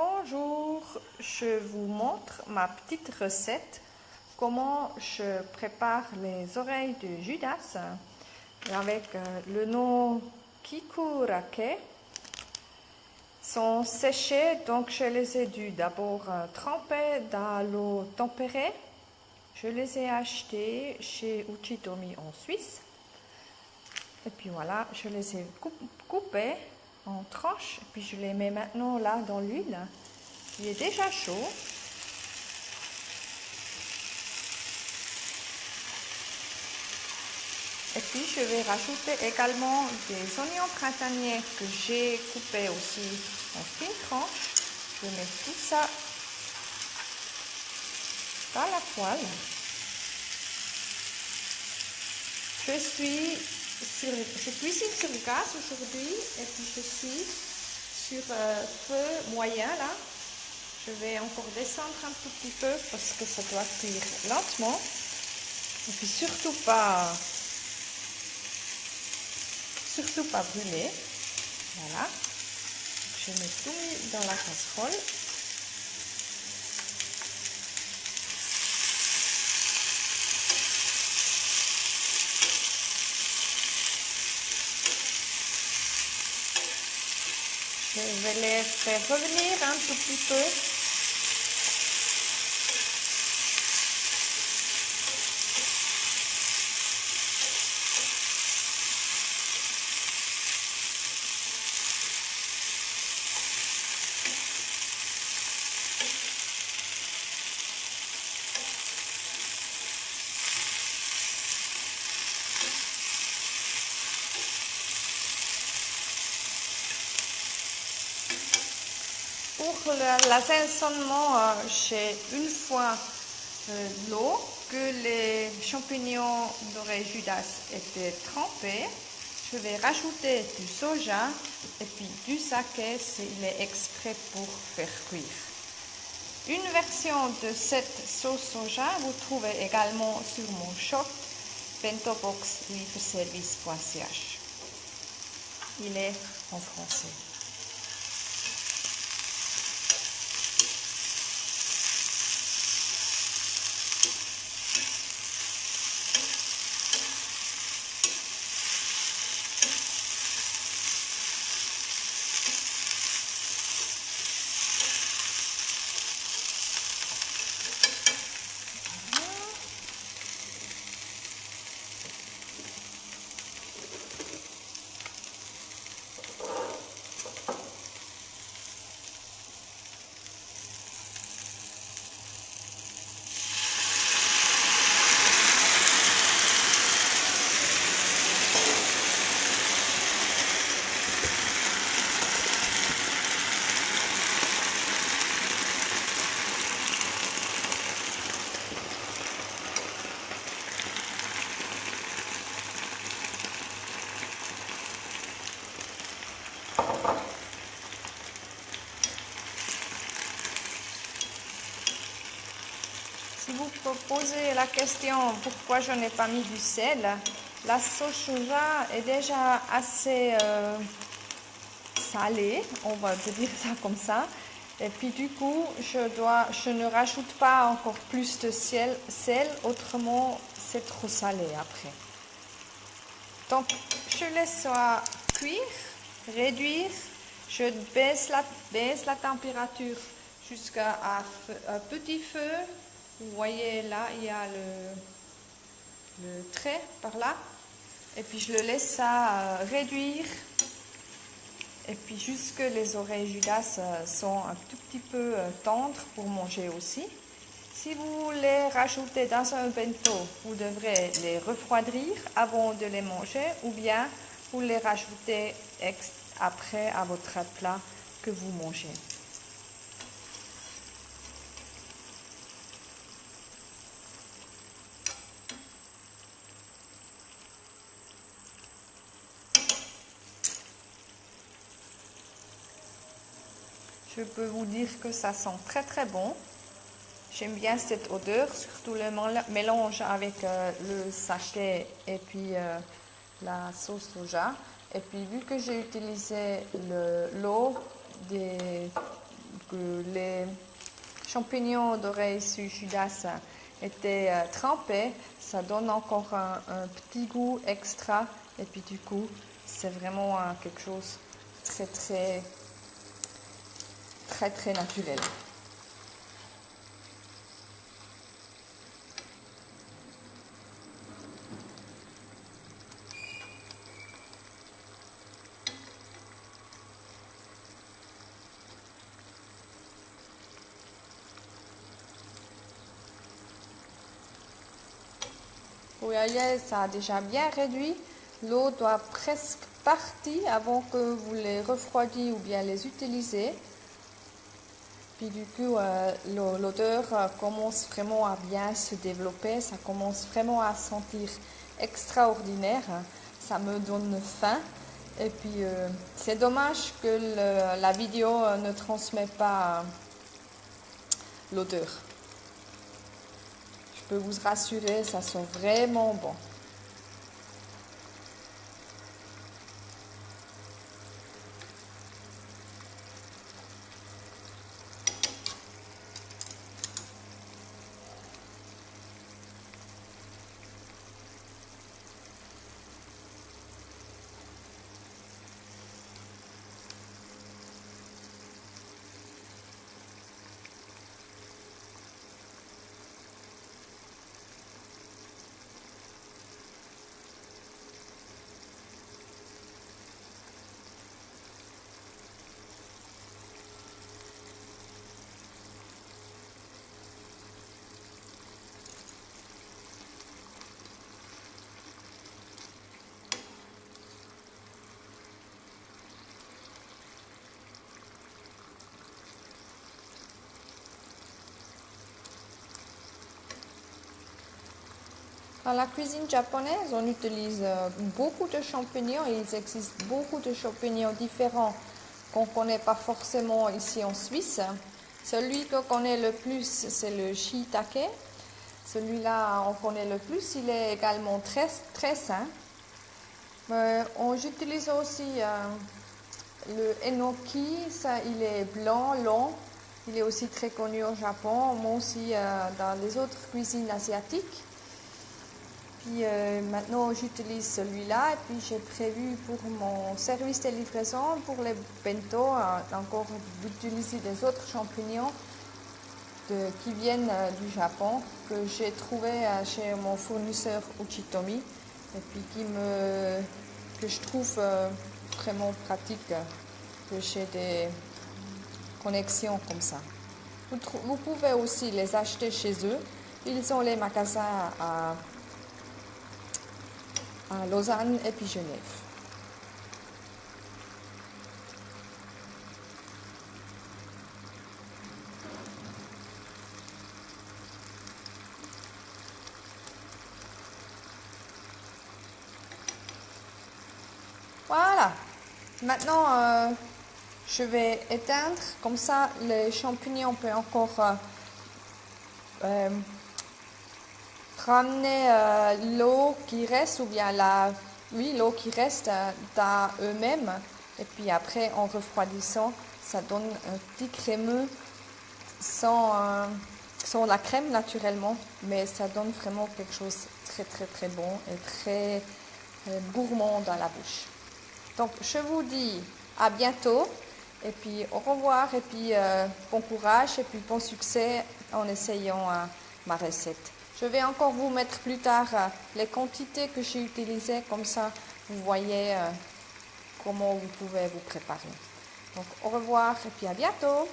Bonjour, je vous montre ma petite recette, comment je prépare les oreilles de Judas avec le nom Kikurake. Sont séchées, donc je les ai dû d'abord tremper dans l'eau tempérée. Je les ai achetés chez Uchitomi en Suisse. Et puis voilà, je les ai coupés en tranches. Et puis je les mets maintenant là dans l'huile. Il est déjà chaud. Et puis je vais rajouter également des oignons printaniers que j'ai coupés aussi en fines tranches. Je mets tout ça dans la poêle. Je cuisine sur le gaz aujourd'hui et puis je suis sur feu moyen là. Je vais encore descendre un tout petit peu parce que ça doit cuire lentement. Et puis surtout pas brûler. Voilà. Je mets tout dans la casserole. Je vais les faire revenir un tout petit peu. Pour l'assaisonnement, j'ai une fois l'eau que les champignons d'oreille Judas étaient trempés. Je vais rajouter du soja et puis du saké, il est exprès pour faire cuire. Une version de cette sauce soja, vous trouvez également sur mon shop bentobox-livreservice.ch. Il est en français. Si vous posez la question pourquoi je n'ai pas mis du sel, la sauce soja est déjà assez salée, on va dire ça comme ça. Et puis du coup, je ne rajoute pas encore plus de sel, autrement c'est trop salé après. Donc je laisse ça cuire, réduire, je baisse la température jusqu'à un petit feu. Vous voyez là, il y a le trait par là. Et puis je le laisse ça réduire. Et puis jusque les oreilles Judas sont un tout petit peu tendres pour manger aussi. Si vous les rajoutez dans un bento, vous devrez les refroidir avant de les manger ou bien vous les rajoutez après à votre plat que vous mangez. Je peux vous dire que ça sent très très bon. J'aime bien cette odeur, surtout le mélange avec le saké et puis la sauce soja. Et puis vu que j'ai utilisé l'eau les champignons dorés issus Judas étaient trempés, ça donne encore un petit goût extra. Et puis du coup, c'est vraiment quelque chose de très naturel. Vous voyez, ça a déjà bien réduit. L'eau doit presque partir avant que vous les refroidiez ou bien les utilisez. Puis du coup, l'odeur commence vraiment à bien se développer. Ça commence vraiment à sentir extraordinaire. Ça me donne faim. Et puis, c'est dommage que la vidéo ne transmet pas l'odeur. Je peux vous rassurer, ça sent vraiment bon. Dans la cuisine japonaise, on utilise beaucoup de champignons et il existe beaucoup de champignons différents qu'on ne connaît pas forcément ici en Suisse. Celui qu'on connaît le plus, c'est le shiitake. Celui-là, on connaît le plus. Il est également très sain. J'utilise aussi le enoki. Ça, il est blanc, long. Il est aussi très connu au Japon, mais aussi dans les autres cuisines asiatiques. Puis maintenant, j'utilise celui-là et puis j'ai prévu pour mon service de livraison, pour les bento, encore d'utiliser des autres champignons qui viennent du Japon, que j'ai trouvé chez mon fournisseur Uchitomi et puis que je trouve vraiment pratique que j'ai des connexions comme ça. Vous pouvez aussi les acheter chez eux. Ils ont les magasins à Lausanne et puis Genève. Voilà. Maintenant, je vais éteindre. Comme ça, les champignons peuvent encore ramener l'eau qui reste ou bien l'eau qui reste dans eux-mêmes. Et puis après, en refroidissant, ça donne un petit crémeux sans la crème naturellement, mais ça donne vraiment quelque chose de très bon et très gourmand dans la bouche. Donc, je vous dis à bientôt et puis au revoir et puis bon courage et puis bon succès en essayant ma recette. Je vais encore vous mettre plus tard les quantités que j'ai utilisées, comme ça vous voyez comment vous pouvez vous préparer. Donc au revoir et puis à bientôt.